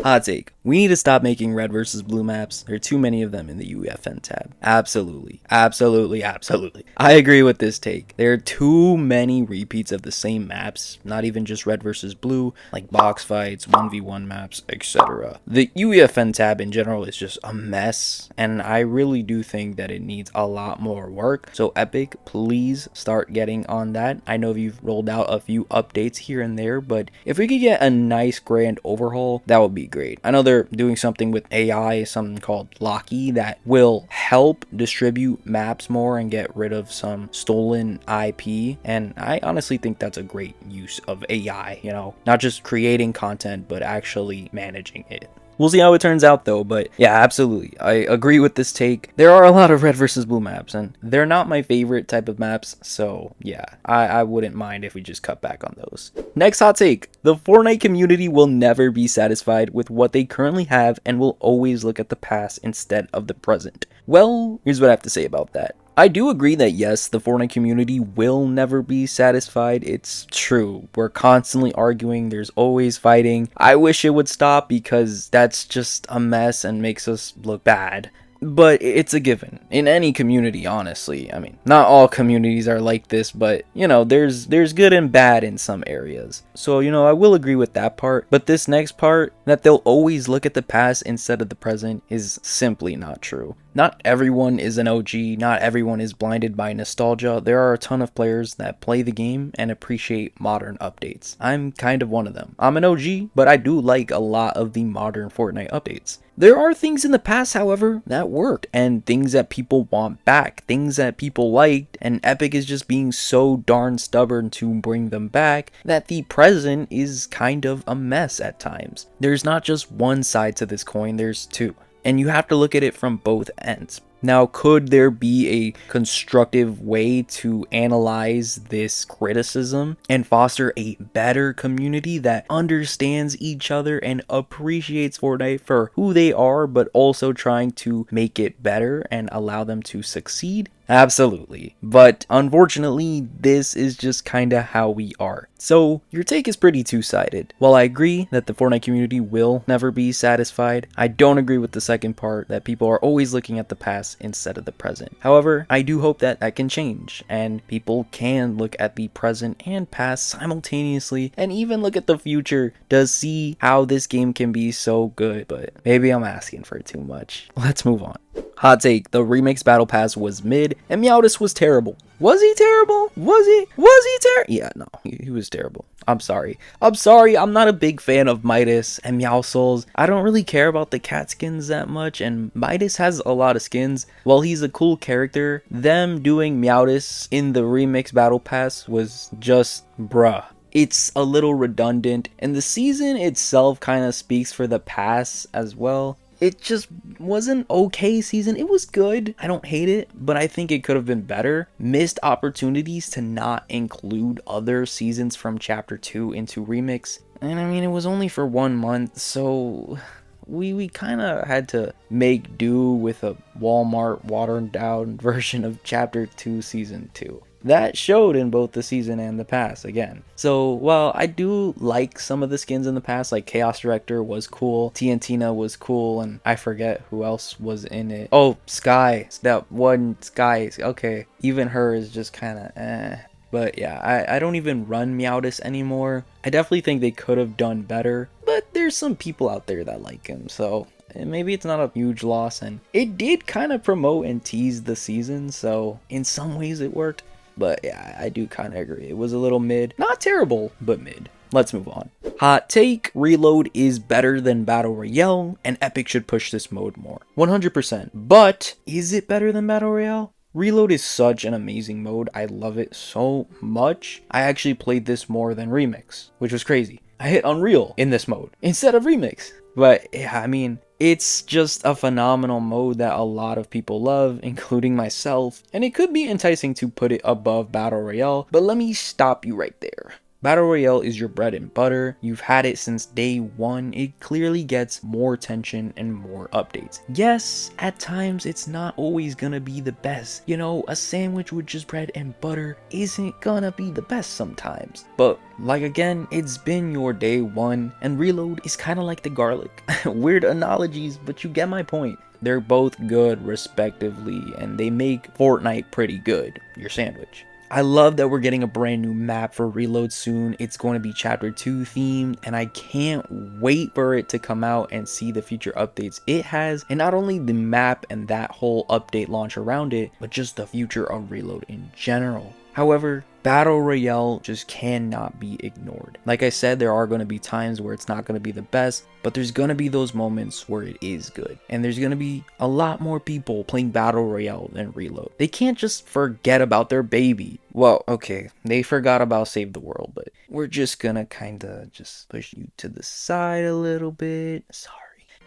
Hot take. We need to stop making red versus blue maps. There are too many of them in the UEFN tab. Absolutely. Absolutely. Absolutely. I agree with this take. There are too many repeats of the same maps, not even just red versus blue, like box fights, 1v1 maps, etc. The UEFN tab in general is just a mess, and I really do think that it needs a lot more work. So Epic, please start getting on that. I know you've rolled out a few updates here and there, but if we could get a nice grand overhaul, that would be great. I know they're doing something with AI, something called Locky, that will help distribute maps more and get rid of some stolen IP, and I honestly think that's a great use of AI, you know, not just creating content but actually managing it. We'll see how it turns out though, but yeah, absolutely. I agree with this take. There are a lot of red versus blue maps, and they're not my favorite type of maps, so yeah, I wouldn't mind if we just cut back on those. Next hot take. The Fortnite community will never be satisfied with what they currently have and will always look at the past instead of the present. Well, here's what I have to say about that. I do agree that yes, the Fortnite community will never be satisfied. It's true. We're constantly arguing. There's always fighting. I wish it would stop because that's just a mess and makes us look bad. But it's a given in any community, honestly. I mean, not all communities are like this, but you know, there's good and bad in some areas. So, you know, I will agree with that part, but this next part, that they'll always look at the past instead of the present, is simply not true. Not everyone is an OG, not everyone is blinded by nostalgia. There are a ton of players that play the game and appreciate modern updates. I'm kind of one of them. I'm an OG, but I do like a lot of the modern Fortnite updates. There are things in the past, however, that worked, and things that people want back, things that people liked, and Epic is just being so darn stubborn to bring them back that the present is kind of a mess at times. There's not just one side to this coin, there's two, and you have to look at it from both ends. Now, could there be a constructive way to analyze this criticism and foster a better community that understands each other and appreciates Fortnite for who they are, but also trying to make it better and allow them to succeed? Absolutely. But unfortunately, this is just kinda how we are. So your take is pretty two-sided. While I agree that the Fortnite community will never be satisfied, I don't agree with the second part, that people are always looking at the past instead of the present. However, I do hope that that can change and people can look at the present and past simultaneously and even look at the future to see how this game can be so good. But maybe I'm asking for too much. Let's move on. Hot take. The remix battle pass was mid and Meowtis was terrible. Was he terrible? Was he terrible? Yeah, no, he was terrible. I'm sorry. I'm not a big fan of Midas and Meowscles. I don't really care about the cat skins that much, and Midas has a lot of skins. While he's a cool character, them doing Meowtis in the remix battle pass was just bruh. It's a little redundant, and the season itself kind of speaks for the pass as well. It just wasn't okay season. It was good. I don't hate it, but I think it could have been better. Missed opportunities to not include other seasons from Chapter 2 into Remix. And I mean, it was only for 1 month, so we kind of had to make do with a Walmart watered down version of Chapter 2 Season 2. That showed in both the season and the pass again. So while I do like some of the skins in the past, like Chaos Director was cool, TNTina was cool, and I forget who else was in it. Oh, Sky. That one Sky. Okay. Even her is just kind of eh. But yeah, I don't even run Meowtis anymore. I definitely think they could have done better, but there's some people out there that like him, so maybe it's not a huge loss, and it did kind of promote and tease the season, so in some ways it worked. But yeah, I do kind of agree. It was a little mid. Not terrible, but mid. Let's move on. Hot take. Reload is better than Battle Royale, and Epic should push this mode more. 100%. But is it better than Battle Royale? Reload is such an amazing mode. I love it so much. I actually played this more than Remix, which was crazy. I hit Unreal in this mode instead of Remix. But yeah, I mean, it's just a phenomenal mode that a lot of people love, including myself, and it could be enticing to put it above Battle Royale, but let me stop you right there. Battle Royale is your bread and butter. You've had it since day one. It clearly gets more attention and more updates. Yes, at times it's not always gonna be the best. You know, a sandwich with just bread and butter isn't gonna be the best sometimes. But like again, it's been your day one, and reload is kind of like the garlic. Weird analogies, but you get my point. They're both good respectively, and they make Fortnite pretty good, your sandwich. I love that we're getting a brand new map for Reload soon. It's going to be Chapter 2 themed, and I can't wait for it to come out and see the future updates it has, and not only the map and that whole update launch around it, but just the future of Reload in general. However, Battle Royale just cannot be ignored. Like I said, there are going to be times where it's not going to be the best, but there's going to be those moments where it is good. And there's going to be a lot more people playing Battle Royale than Reload. They can't just forget about their baby. Well, okay, they forgot about Save the World, but we're just going to kind of just push you to the side a little bit. Sorry.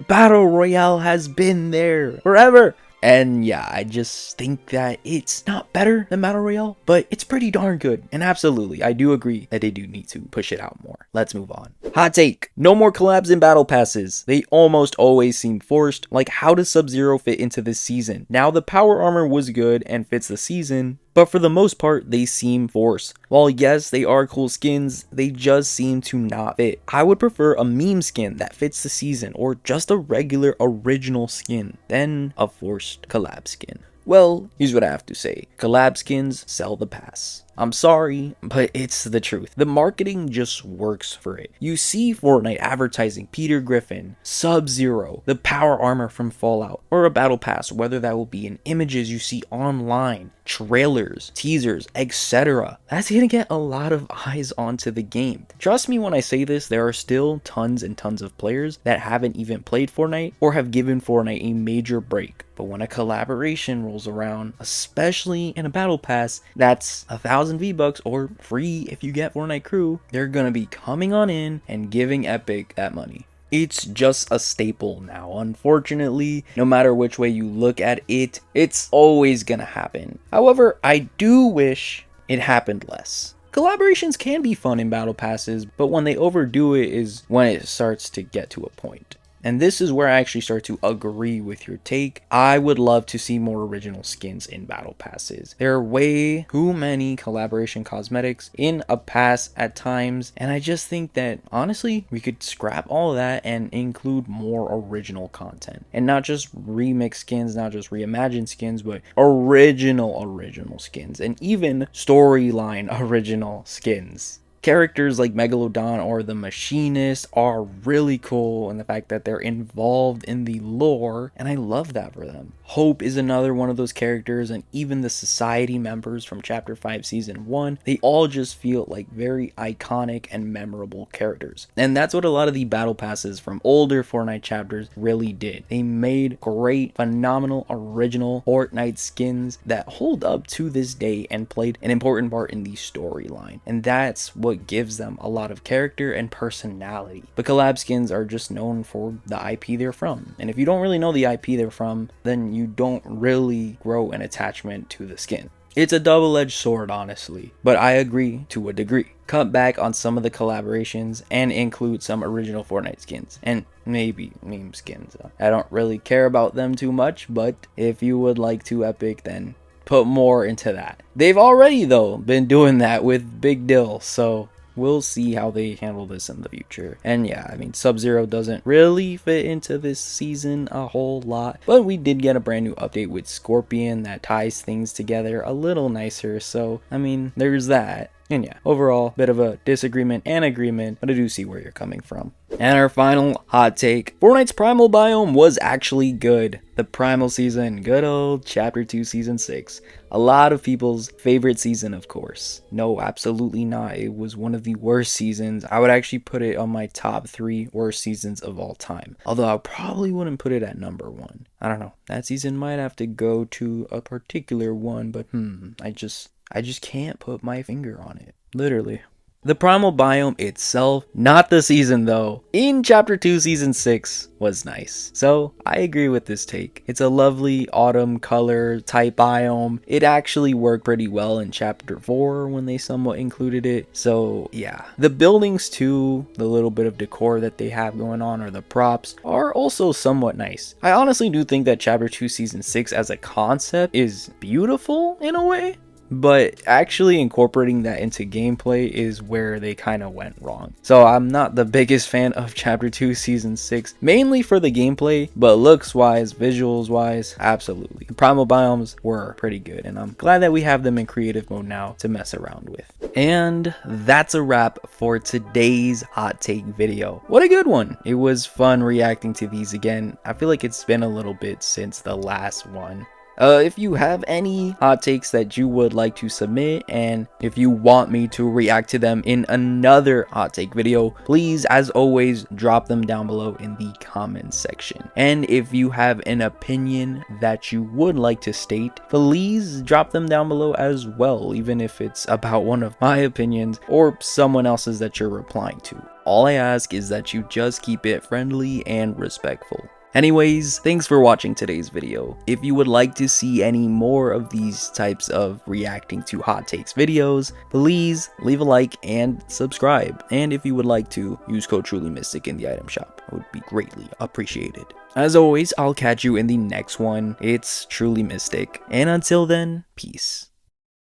Battle Royale has been there forever. And yeah, I just think that it's not better than Battle Royale, but it's pretty darn good. And absolutely, I do agree that they do need to push it out more. Let's move on. Hot take. No more collabs in battle passes. They almost always seem forced. Like, how does Sub-Zero fit into this season? Now, the power armor was good and fits the season, but for the most part, they seem forced. While yes, they are cool skins, they just seem to not fit. I would prefer a meme skin that fits the season, or just a regular original skin, than a forced collab skin. Well, here's what I have to say. Collab skins sell the pass. I'm sorry, but it's the truth. The marketing just works for it. You see Fortnite advertising Peter Griffin, Sub-Zero, the power armor from Fallout, or a battle pass, whether that will be in images you see online, trailers, teasers, etc. That's gonna get a lot of eyes onto the game. Trust me when I say this, there are still tons and tons of players that haven't even played Fortnite or have given Fortnite a major break. But when a collaboration rolls around, especially in a battle pass, that's 1,000 V-Bucks or free if you get Fortnite Crew, they're gonna be coming on in and giving Epic that money. It's just a staple now. Unfortunately, no matter which way you look at it, it's always gonna happen. However, I do wish it happened less. Collaborations can be fun in battle passes, but when they overdo it is when it starts to get to a point. And this is where I actually start to agree with your take. I would love to see more original skins in battle passes. There are way too many collaboration cosmetics in a pass at times, and I just think that honestly we could scrap all of that and include more original content, and not just remix skins, not just reimagined skins, but original skins, and even storyline original skins. Characters like Megalodon or the Machinist are really cool, and the fact that they're involved in the lore, and I love that for them. Hope is another one of those characters, and even the Society members from Chapter 5 Season 1, they all just feel like very iconic and memorable characters. And that's what a lot of the battle passes from older Fortnite chapters really did. They made great, phenomenal, original Fortnite skins that hold up to this day and played an important part in the storyline. And that's what gives them a lot of character and personality. But collab skins are just known for the IP they're from. And if you don't really know the IP they're from, then you don't really grow an attachment to the skin. It's a double-edged sword, honestly, but I agree to a degree. Cut back on some of the collaborations and include some original Fortnite skins, and maybe meme skins. I don't really care about them too much, but if you would like to, Epic, then put more into that. They've already, though, been doing that with Big Dill, so we'll see how they handle this in the future. And yeah, I mean, Sub-Zero doesn't really fit into this season a whole lot, but we did get a brand new update with Scorpion that ties things together a little nicer, so I mean, there's that. And yeah, overall, bit of a disagreement and agreement, but I do see where you're coming from. And our final hot take, Fortnite's Primal biome was actually good. The Primal season, good old Chapter 2 Season 6. A lot of people's favorite season, of course. No, absolutely not. It was one of the worst seasons. I would actually put it on my top 3 worst seasons of all time. Although I probably wouldn't put it at number 1. I don't know. That season might have to go to a particular one, but I just can't put my finger on it. Literally. The Primal biome itself, not the season though, in Chapter 2 Season 6 was nice. So I agree with this take. It's a lovely autumn color type biome. It actually worked pretty well in Chapter 4 when they somewhat included it. So yeah. The buildings too, the little bit of decor that they have going on, or the props, are also somewhat nice. I honestly do think that Chapter 2 Season 6 as a concept is beautiful in a way, but actually incorporating that into gameplay is where they kind of went wrong. So I'm not the biggest fan of Chapter 2 Season 6, mainly for the gameplay, but looks wise, visuals wise, absolutely. The Primal biomes were pretty good, and I'm glad that we have them in creative mode now to mess around with. And that's a wrap for today's hot take video. What a good one. It was fun reacting to these again. I feel like it's been a little bit since the last one. If you have any hot takes that you would like to submit, and if you want me to react to them in another hot take video, please, as always, drop them down below in the comments section. And if you have an opinion that you would like to state, please drop them down below as well, even if it's about one of my opinions or someone else's that you're replying to. All I ask is that you just keep it friendly and respectful. Anyways, thanks for watching today's video. If you would like to see any more of these types of reacting to hot takes videos, please leave a like and subscribe. And if you would like to, use code TrulyMystic in the item shop. It would be greatly appreciated. As always, I'll catch you in the next one. It's TrulyMystic. And until then, peace.